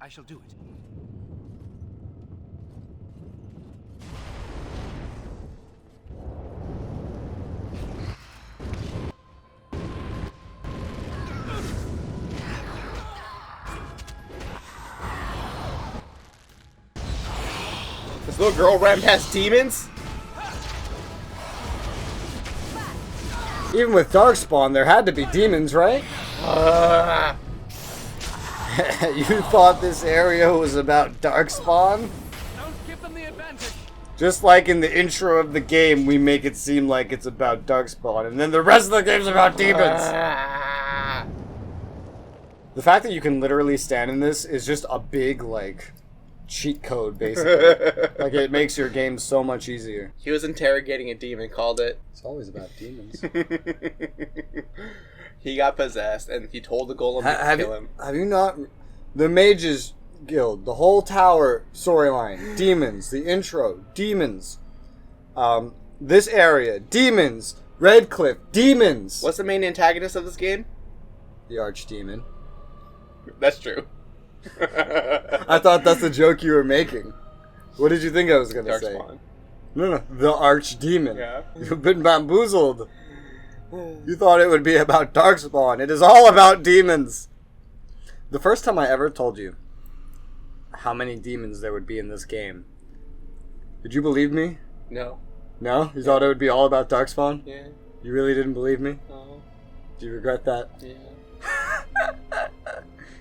I shall do it. This little girl ran past demons? Even with Darkspawn, there had to be demons, right? You thought this area was about Darkspawn? Don't give them the advantage. Just like in the intro of the game, we make it seem like it's about Darkspawn, and then the rest of the game's about demons. The fact that you can literally stand in this is just a big, like, cheat code, basically. Like, it makes your game so much easier. He was interrogating a demon, called it. It's always about demons. He got possessed, and he told the golem to kill him. Have you not... The Mages Guild, the whole tower storyline, demons, the intro, demons. This area, demons. Redcliffe, demons. What's the main antagonist of this game? The Archdemon. That's true. I thought that's the joke you were making. What did you think I was going to say? Darkspawn. No, the Archdemon. Yeah. You've been bamboozled. You thought it would be about Darkspawn. It is all about demons. The first time I ever told you how many demons there would be in this game, did you believe me? No. No? You thought it would be all about Darkspawn? Yeah. You really didn't believe me? No. Do you regret that? Yeah.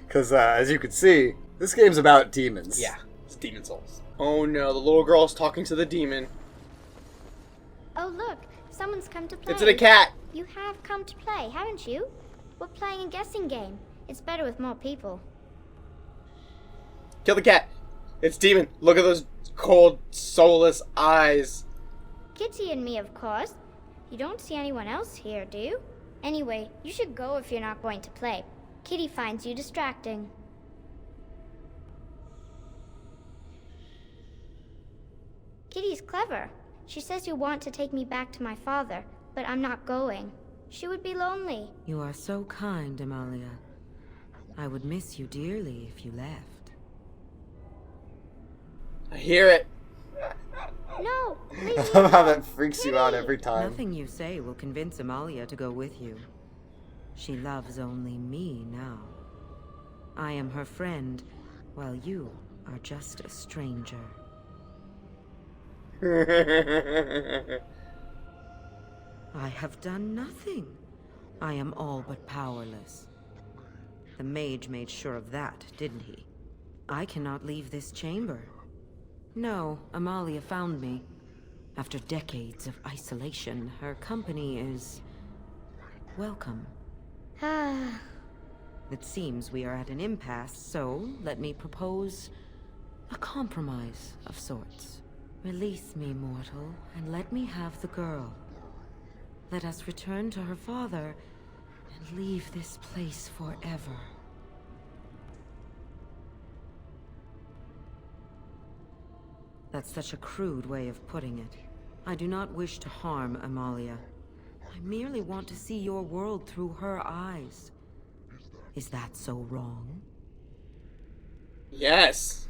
Because, as you can see, this game's about demons. Yeah. It's demon souls. Oh no, the little girl's talking to the demon. Oh look, someone's come to play. It's a cat. You have come to play, haven't you? We're playing a guessing game. It's better with more people. Kill the cat. It's demon. Look at those cold, soulless eyes. Kitty and me, of course. You don't see anyone else here, do you? Anyway, you should go if you're not going to play. Kitty finds you distracting. Kitty's clever. She says you want to take me back to my father, but I'm not going. She would be lonely. You are so kind, Amalia. I would miss you dearly if you left. I hear it. No, leave me I love how alone. that freaks you out every time. Nothing you say will convince Amalia to go with you. She loves only me now. I am her friend, while you are just a stranger. I have done nothing. I am all but powerless. The mage made sure of that, didn't he? I cannot leave this chamber. No, Amalia found me. After decades of isolation, her company is welcome. Ah, It seems we are at an impasse, so let me propose a compromise of sorts. Release me, mortal, and let me have the girl. Let us return to her father and leave this place forever. That's such a crude way of putting it. I do not wish to harm Amalia. I merely want to see your world through her eyes. Is that so wrong? Yes.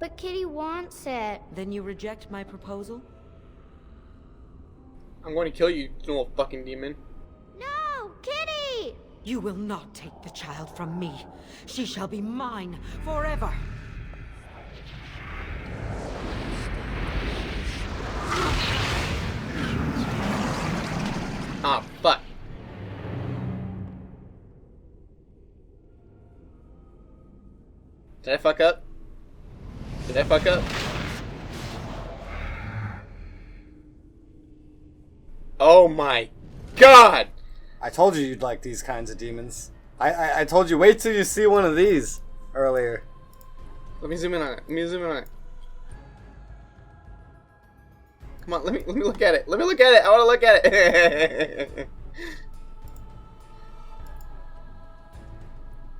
but Kitty wants it. Then you reject my proposal? I'm going to kill you, little fucking demon. No, Kitty! You will not take the child from me. She shall be mine forever. Ah, fuck. Did I fuck up? Did I fuck up? Oh my god! I told you you'd like these kinds of demons. I told you, wait till you see one of these earlier. Let me zoom in on it. Let me zoom in on it. Come on, let me look at it. Let me look at it. I want to look at it.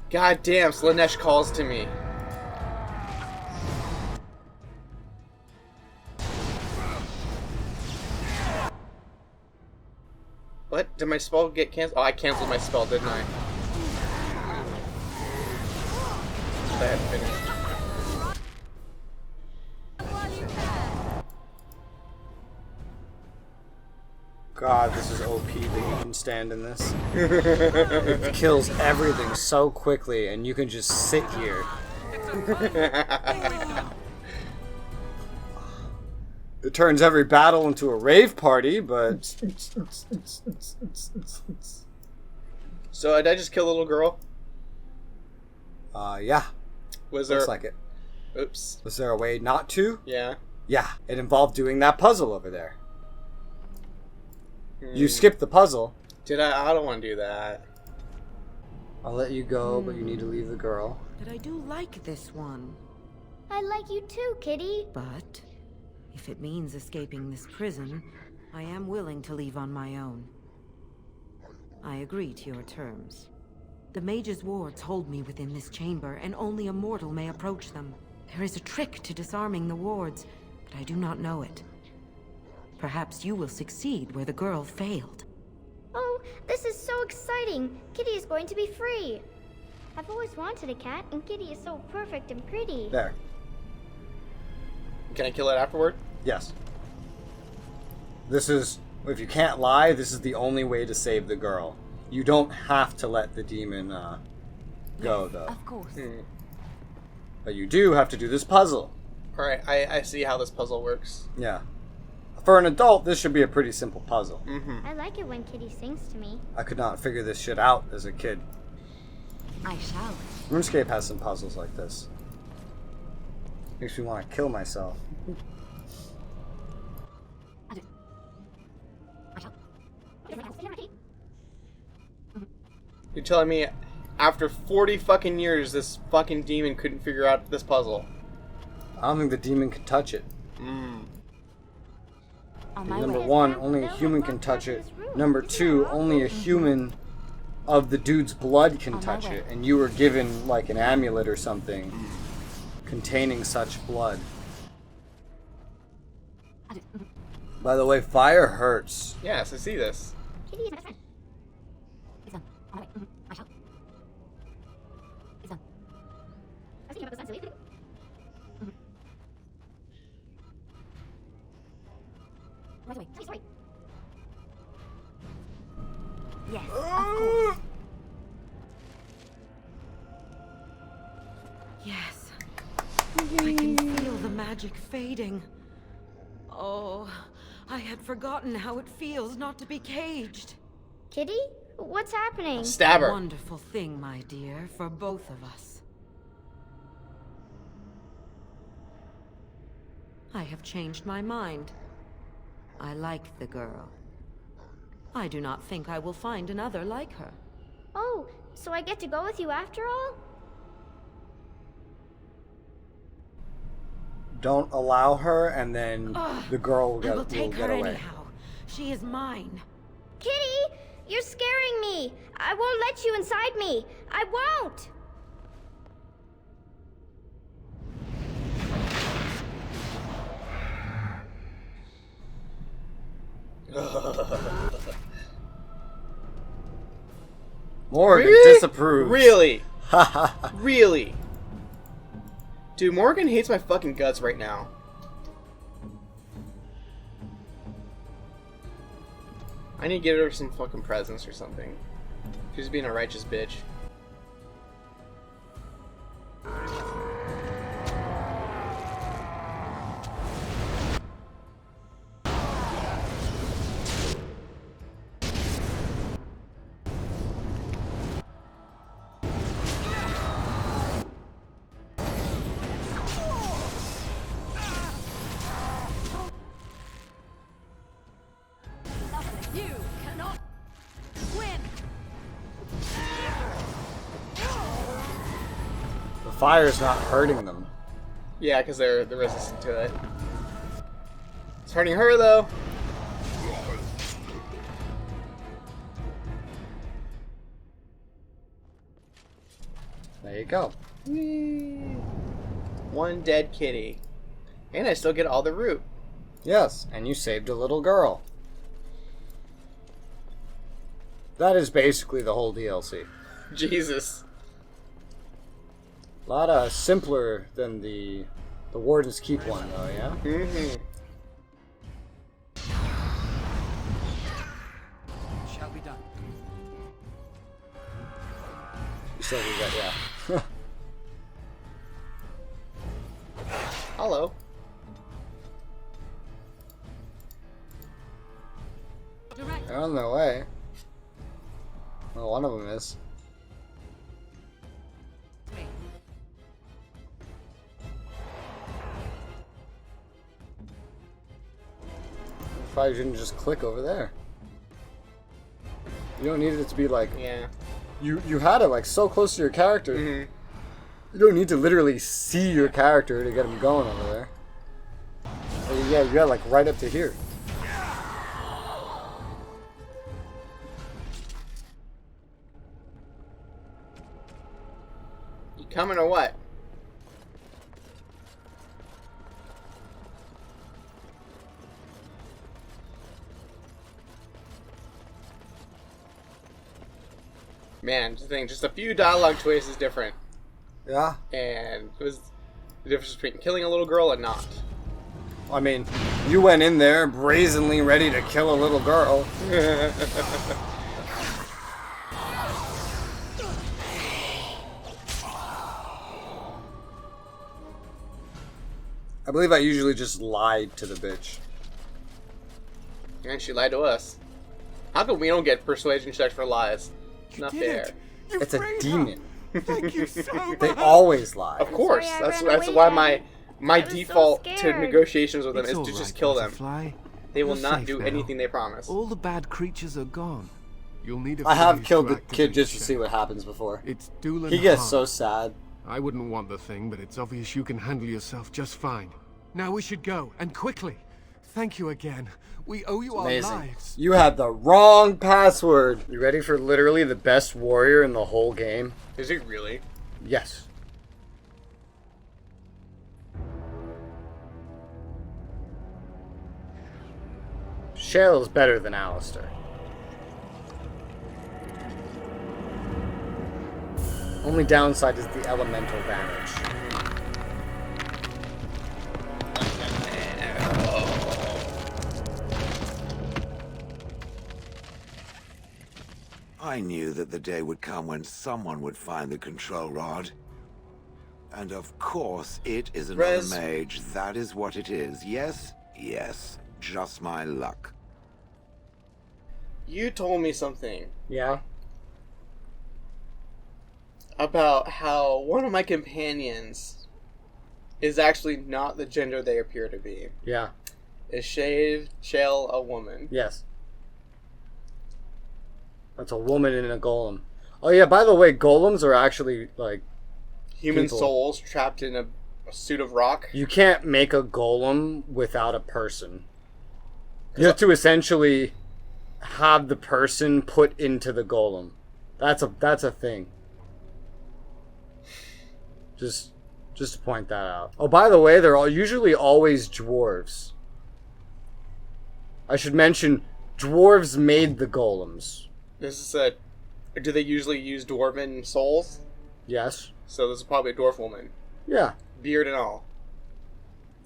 God damn, Slanesh calls to me. What? Did my spell get canceled? Oh, I canceled my spell, didn't I? I had finished. God, this is OP that you can stand in this. It kills everything so quickly, and you can just sit here. It turns every battle into a rave party, but... So, did I just kill the little girl? Yeah. Was there... Looks like it. Oops. Was there a way not to? Yeah. Yeah, it involved doing that puzzle over there. You skipped the puzzle. Did I? I don't want to do that. I'll let you go, but you need to leave the girl. But I do like this one. I like you too, Kitty. But if it means escaping this prison, I am willing to leave on my own. I agree to your terms. The mage's wards hold me within this chamber, and only a mortal may approach them. There is a trick to disarming the wards, but I do not know it. Perhaps you will succeed where the girl failed. Oh, this is so exciting. Kitty is going to be free. I've always wanted a cat, and Kitty is so perfect and pretty. There. Can I kill it afterward? Yes. This is... If you can't lie, this is the only way to save the girl. You don't have to let the demon go, though. Of course. But you do have to do this puzzle. Alright, I see how this puzzle works. Yeah. For an adult, this should be a pretty simple puzzle. I like it when Kitty sings to me. I could not figure this shit out as a kid. I shall. RuneScape has some puzzles like this. Makes me want to kill myself. You're telling me after 40 fucking years this fucking demon couldn't figure out this puzzle? I don't think the demon can touch it. On my Number way. one, only a human can touch it. Number two, only a human of the dude's blood can touch it. And you were given like an amulet or something containing such blood. By the way, fire hurts. Yes, I see this. Kitty is my best friend. I was thinking about the sun, silly. Right away. Tell me a story. Yes, of course. Yes. I can feel the magic fading. Oh, I had forgotten how it feels not to be caged. Kitty? What's happening? Stab her. Wonderful thing, my dear, for both of us. I have changed my mind. I like the girl. I do not think I will find another like her. Oh, so I get to go with you after all? Don't allow her, and then the girl will I will get take her away. anyhow. She is mine. Kitty, you're scaring me. I won't let you inside me. I won't. Morgan Really? disapproves. Really? Really? Dude, Morgan hates my fucking guts right now. I need to give her some fucking presents or something. She's being a righteous bitch. You cannot win. The fire's not hurting them. Yeah, because they're resistant to it. It's hurting her though. There you go. One dead kitty. And I still get all the root. Yes, and you saved a little girl. That is basically the whole DLC. Jesus. A lot simpler than the Warden's Keep one, though, yeah? Mm-hmm. Shall be done. You said we got, yeah. Hello. Direct. They're on their way. Well, one of them is. Me. If I didn't just click over there. You don't need it to be like... Yeah. You had it like so close to your character. Mm-hmm. You don't need to literally see your character to get him going over there. Yeah, you got like right up to here. You coming or what? Man, just think, just a few dialogue choices different, Yeah. and it was the difference between killing a little girl and not. I mean, you went in there brazenly ready to kill a little girl. I believe I usually just lied to the bitch. And she lied to us. How come we don't get persuasion checks for lies? It's not fair. It's a demon. Thank you so much. They always lie. Of course, sorry I that's ran that's away, why Daddy. my I was so default to scared. negotiations with them It's is all to just right, kill them. Butterfly. They will You're not safe do now. anything they promise. All the bad creatures are gone. You'll need a I have fuse killed to the kid activate just to check. see what happens before. It's Doolin He gets Hahn. so sad. I wouldn't want the thing, but it's obvious you can handle yourself just fine. Now we should go, and quickly. Thank you again. We owe you our Amazing. lives. You had the wrong password. You ready for literally the best warrior in the whole game? Is he really? Yes. Shale's better than Alistair. Only downside is the elemental damage. I knew that the day would come when someone would find the control rod. And of course, it is another Res. mage. That is what it is. Yes, yes. Just my luck. You told me something Yeah? about how one of my companions is actually not the gender they appear to be. Yeah. Is Shale a woman? Yes. That's a woman in a golem. Oh yeah, by the way, golems are actually, like, Human people. souls trapped in a suit of rock? you can't make a golem without a person. You have to essentially have the person put into the golem. That's a thing. Just to point that out. Oh, by the way, they're usually always dwarves. I should mention, dwarves made the golems. This is a... Do they usually use dwarven souls? Yes. So this is probably a dwarf woman. Yeah. Beard and all.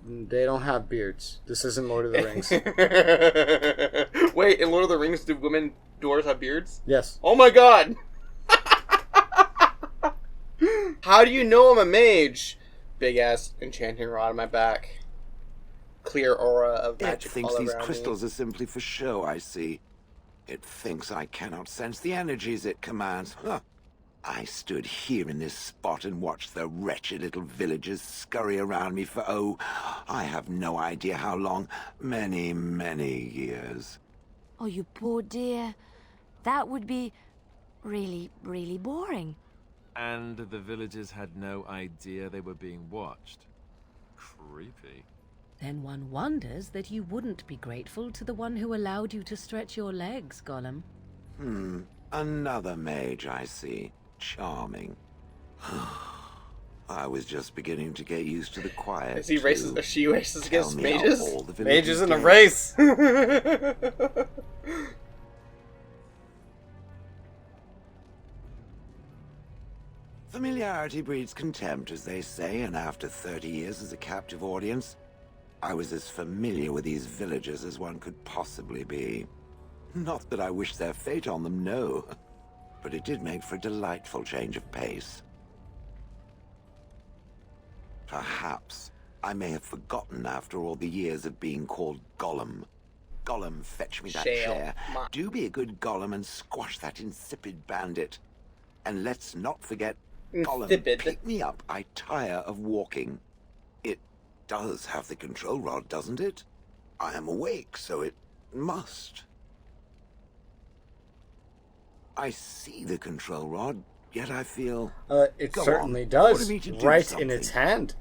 They don't have beards. This isn't Lord of the Rings. Wait, in Lord of the Rings, do women dwarves have beards? Yes. Oh my god! How do you know I'm a mage? Big ass enchanting rod on my back. Clear aura of It magic thinks all these around crystals are simply for show, I see. It thinks I cannot sense the energies it commands. Huh. I stood here in this spot and watched the wretched little villagers scurry around me for, oh, I have no idea how long. Many, many years. Oh, you poor dear. That would be really, really boring. And the villagers had no idea they were being watched. Creepy. Then one wonders that you wouldn't be grateful to the one who allowed you to stretch your legs, Gollum. Another mage, I see. Charming. I was just beginning to get used to the quiet. Is he racist? too. Is she racist Tell against me how mages? all the Mages villagers in a did. race. Familiarity breeds contempt, as they say, and after 30 years as a captive audience, I was as familiar with these villagers as one could possibly be. Not that I wish their fate on them, no. But it did make for a delightful change of pace. Perhaps I may have forgotten after all the years of being called Gollum. Gollum, fetch me that chair. Do be a good Gollum and squash that insipid bandit. And let's not forget Gollum, pick me up. I tire of walking. It does have the control rod, doesn't it? I am awake, so it must. I see the control rod, yet I feel... It Go certainly on. does. Order me to do Right something. in its hand.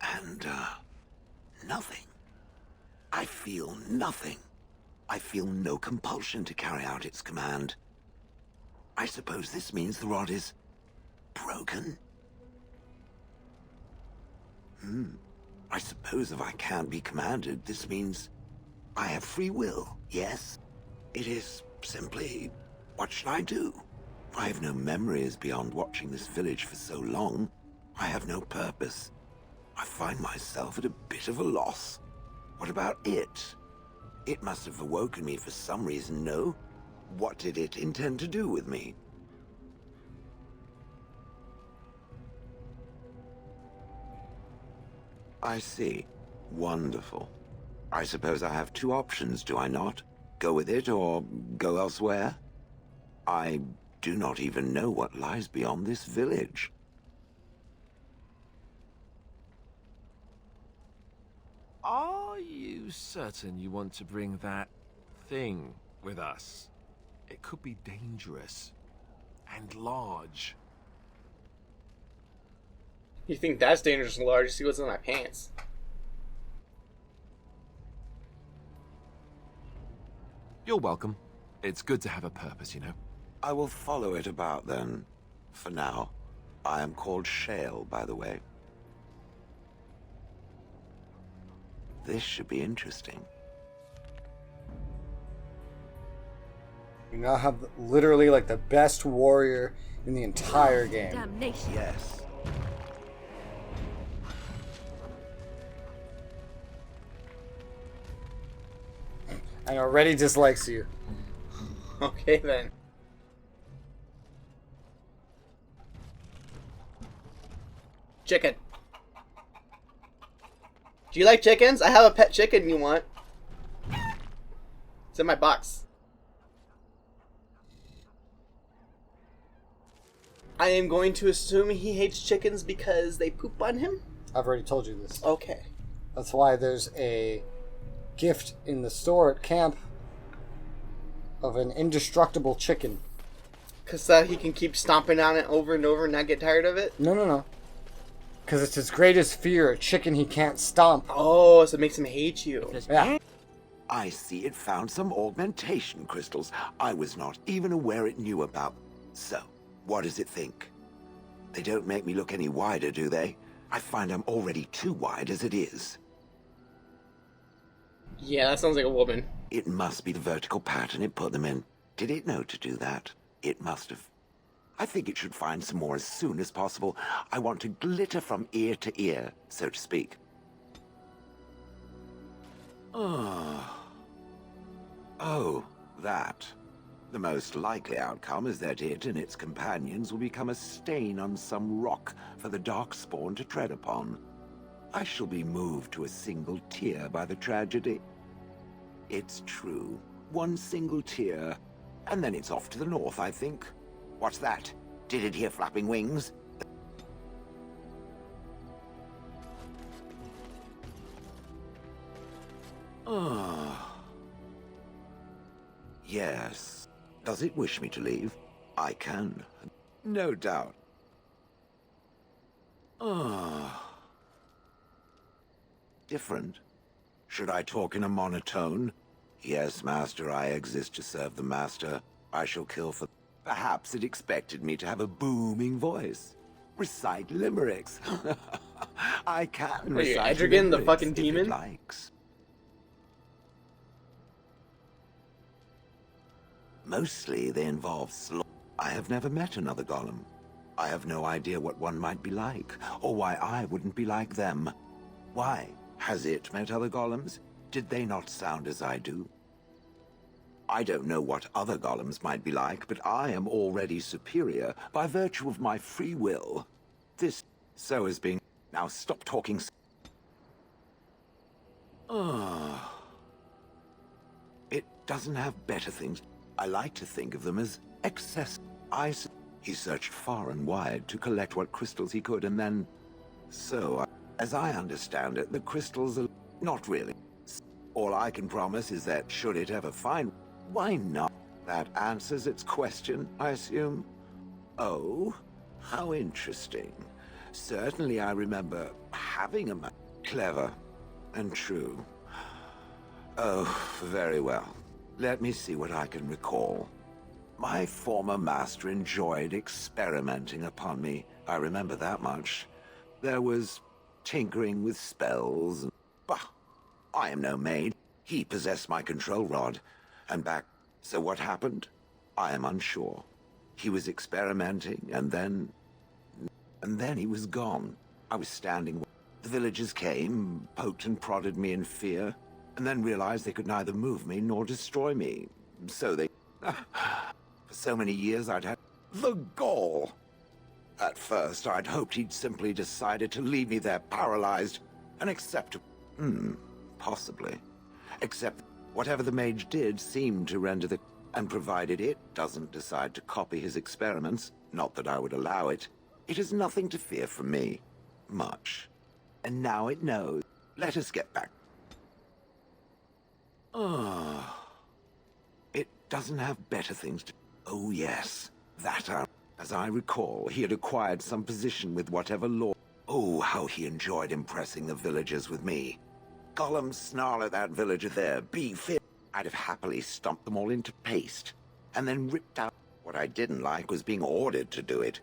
And, nothing. I feel nothing. I feel no compulsion to carry out its command. I suppose this means the rod is broken? I suppose if I can't be commanded, this means I have free will, yes? It is simply, what should I do? I have no memories beyond watching this village for so long. I have no purpose. I find myself at a bit of a loss. What about it? It must have awoken me for some reason, no? What did it intend to do with me? I see. Wonderful. I suppose I have two options, do I not? Go with it or go elsewhere? I do not even know what lies beyond this village. Are you certain you want to bring that thing with us? It could be dangerous and large. You think that's dangerous and large? See what's in my pants. You're welcome. It's good to have a purpose, you know. I will follow it about then. For now. I am called Shale, by the way. This should be interesting. You now have literally like the best warrior in the entire game. Damnation. Yes. And already dislikes you. Okay then. Chicken. Do you like chickens? I have a pet chicken you want. It's in my box. I am going to assume he hates chickens because they poop on him? I've already told you this. Okay. That's why there's a gift in the store at camp of an indestructible chicken. Because he can keep stomping on it over and over and not get tired of it? No. Because it's his greatest fear, a chicken he can't stomp. Oh, so it makes him hate you. Yeah. I see it found some augmentation crystals I was not even aware it knew about. So, what does it think? They don't make me look any wider, do they? I find I'm already too wide as it is. Yeah, that sounds like a woman. It must be the vertical pattern it put them in. Did it know to do that? It must have. I think it should find some more as soon as possible. I want to glitter from ear to ear, so to speak. Oh, that. The most likely outcome is that it and its companions will become a stain on some rock for the Darkspawn to tread upon. I shall be moved to a single tear by the tragedy. It's true. One single tear, and then it's off to the north, I think. What's that? Did it hear flapping wings? Yes. Does it wish me to leave? I can. No doubt. Different. Should I talk in a monotone? Yes, Master, I exist to serve the Master. I shall kill for... Perhaps it expected me to have a booming voice. Recite limericks. I can Are you recite Edrigan, the limericks fucking if demon? it likes. Mostly they involve I have never met another golem. I have no idea what one might be like, or why I wouldn't be like them. Why? Has it met other golems? Did they not sound as I do? I don't know what other golems might be like, but I am already superior by virtue of my free will. This so is being... Now stop talking. It doesn't have better things. I like to think of them as excess. He searched far and wide to collect what crystals he could, and then... So, as I understand it, the crystals are not really. All I can promise is that should it ever find... Why not? That answers its question, I assume. Oh, how interesting. Certainly I remember having a clever and true. Oh, very well. Let me see what I can recall. My former master enjoyed experimenting upon me. I remember that much. There was tinkering with spells. Bah, I am no maid. He possessed my control rod. And back... So what happened? I am unsure. He was experimenting, and then he was gone. I was standing... The villagers came, poked and prodded me in fear, and then realized they could neither move me nor destroy me. So they... For so many years I'd had the gall. At first I'd hoped he'd simply decided to leave me there paralyzed and accept... possibly. Except whatever the mage did seemed to render the... And provided it doesn't decide to copy his experiments, not that I would allow it, it has nothing to fear from me. Much. And now it knows. Let us get back. It doesn't have better things to... Oh yes, that as I recall, he had acquired some position with whatever lord... Oh, how he enjoyed impressing the villagers with me. Gollum snarl at that villager there, be fit. I'd have happily stomped them all into paste, and then ripped out. What I didn't like was being ordered to do it.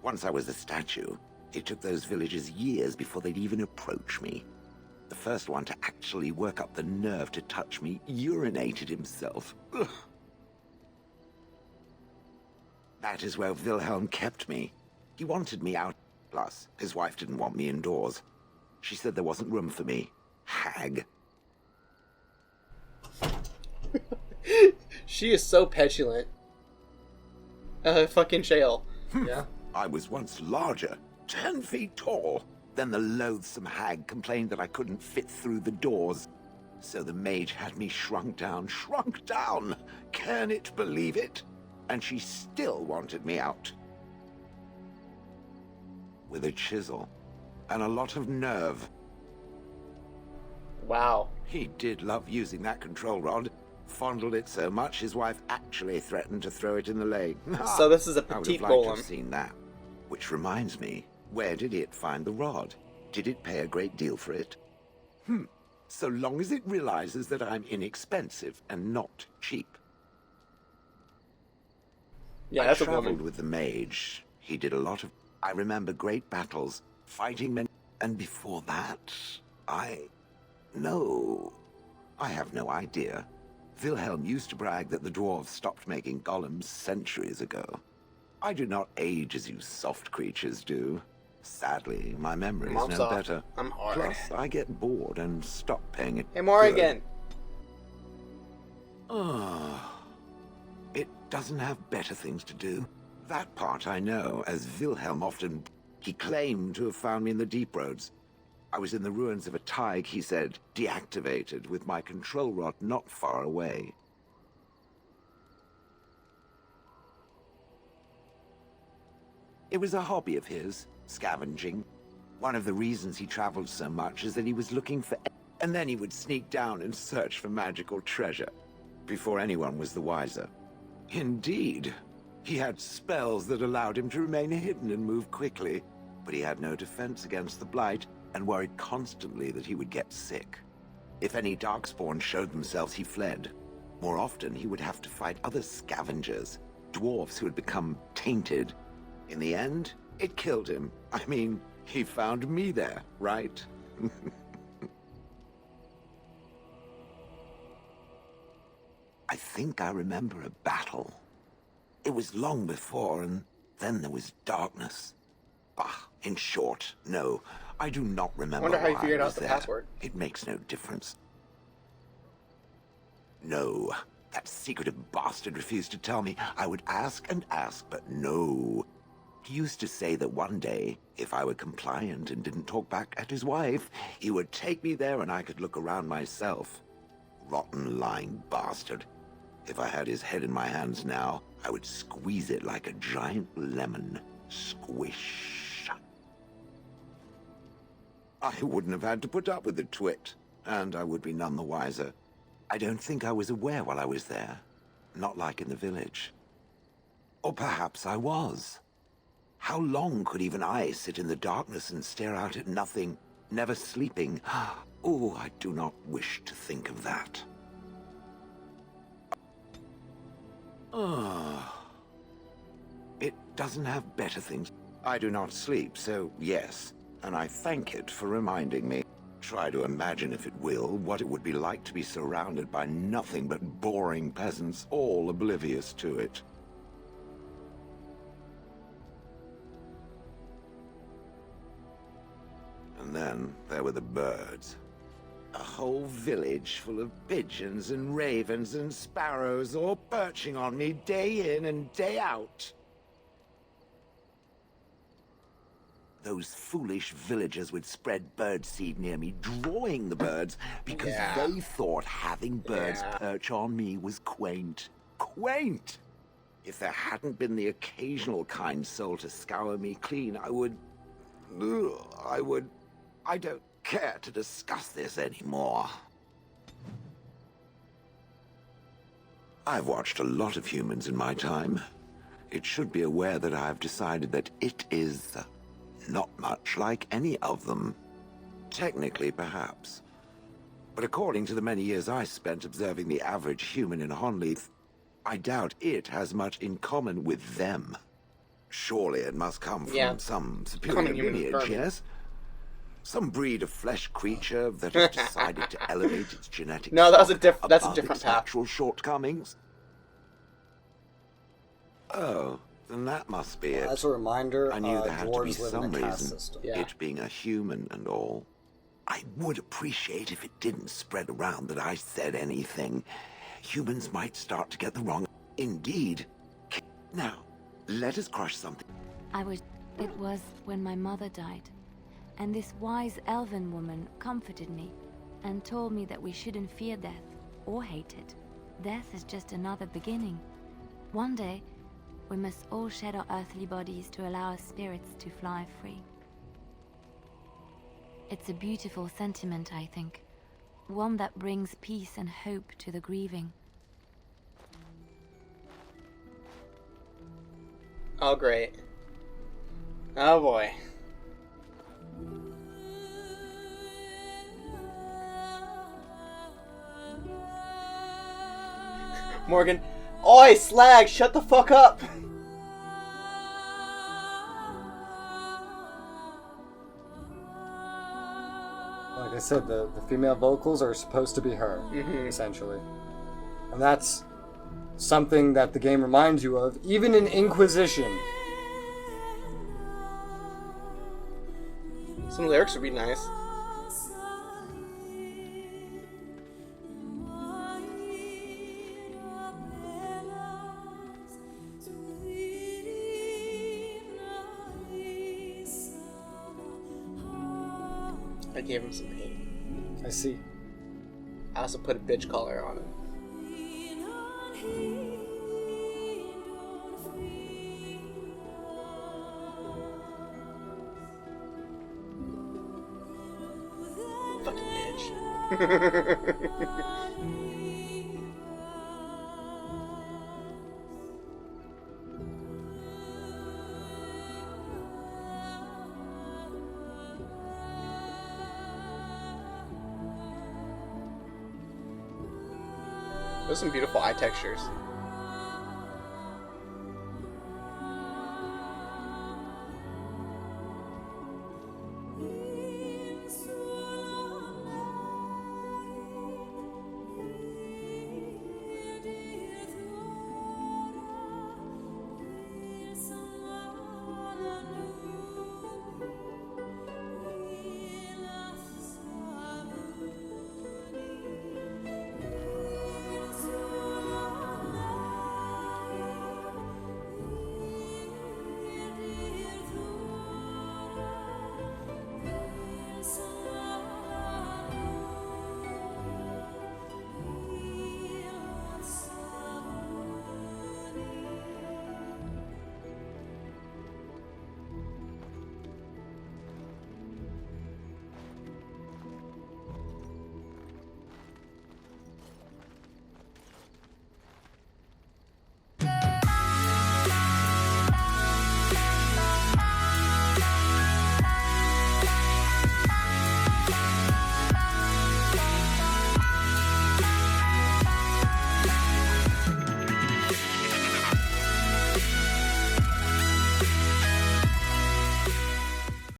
Once I was a statue, it took those villagers years before they'd even approach me. The first one to actually work up the nerve to touch me urinated himself. Ugh. That is where Wilhelm kept me. He wanted me out. Plus, his wife didn't want me indoors. She said there wasn't room for me. Hag. She is so petulant. Fucking Shale. Yeah. I was once larger, 10 feet tall. Then the loathsome hag complained that I couldn't fit through the doors. So the mage had me shrunk down. Can it believe it? And she still wanted me out. With a chisel and a lot of nerve. Wow. He did love using that control rod. Fondled it so much, his wife actually threatened to throw it in the lake. So this is a I would petite have liked to golem. have seen that. Which reminds me, where did it find the rod? Did it pay a great deal for it? So long as it realizes that I'm inexpensive and not cheap. Yeah, I that's a traveled woman. with the mage. He did a lot of... I remember great battles, fighting men... And before that, No. I have no idea. Wilhelm used to brag that the dwarves stopped making golems centuries ago. I do not age as you soft creatures do. Sadly, my memory is I'm no soft. better. I'm hard. Plus, I get bored and stop paying it. Hey, Morrigan. It doesn't have better things to do. That part I know, as Wilhelm often... He claimed to have found me in the deep roads. I was in the ruins of a Tig, he said, deactivated, with my control rod not far away. It was a hobby of his, scavenging. One of the reasons he traveled so much is that he was looking for... And then he would sneak down and search for magical treasure, before anyone was the wiser. Indeed. He had spells that allowed him to remain hidden and move quickly, but he had no defense against the blight, and worried constantly that he would get sick. If any darkspawn showed themselves, he fled. More often, he would have to fight other scavengers, dwarves who had become tainted. In the end, it killed him. I mean, he found me there, right? I think I remember a battle. It was long before, and then there was darkness. Bah, in short, no. I do not remember Wonder how you why figured I out was the there. password. It makes no difference. No, that secretive bastard refused to tell me. I would ask and ask, but no. He used to say that one day, if I were compliant and didn't talk back at his wife, he would take me there and I could look around myself. Rotten, lying bastard. If I had his head in my hands now, I would squeeze it like a giant lemon. Squish. I wouldn't have had to put up with the twit, and I would be none the wiser. I don't think I was aware while I was there. Not like in the village. Or perhaps I was. How long could even I sit in the darkness and stare out at nothing, never sleeping? Oh, I do not wish to think of that. It doesn't have better things. I do not sleep, so yes, and I thank it for reminding me. Try to imagine, if it will, what it would be like to be surrounded by nothing but boring peasants, all oblivious to it. And then there were the birds. A whole village full of pigeons and ravens and sparrows all perching on me day in and day out. Those foolish villagers would spread birdseed near me, drawing the birds, because they thought having birds perch on me was quaint. Quaint! If there hadn't been the occasional kind soul to scour me clean, I don't care to discuss this anymore. I've watched a lot of humans in my time. It should be aware that I've decided that it is not much like any of them. Technically, perhaps. But according to the many years I spent observing the average human in Honleith, I doubt it has much in common with them. Surely it must come from some superior lineage, yes? Some breed of flesh creature that has decided to elevate its genetic that's a different its path. natural shortcomings. Oh, then that must be it. As a reminder, I knew there had to be dwarves live some in a caste reason, system. it being a human and all. I would appreciate if it didn't spread around that I said anything. Humans might start to get the wrong... Indeed. Now, let us crush something. It was when my mother died, and this wise elven woman comforted me and told me that we shouldn't fear death or hate it. Death is just another beginning. One day, we must all shed our earthly bodies to allow our spirits to fly free. It's a beautiful sentiment, I think. One that brings peace and hope to the grieving. Oh, great. Oh, boy. Morgan. Oi, slag! Shut the fuck up! Like I said, the female vocals are supposed to be her, essentially. And that's something that the game reminds you of, even in Inquisition. Some lyrics would be nice. I gave him some paint. I see. I also put a bitch collar on him. Fucking bitch. Those are some beautiful eye textures.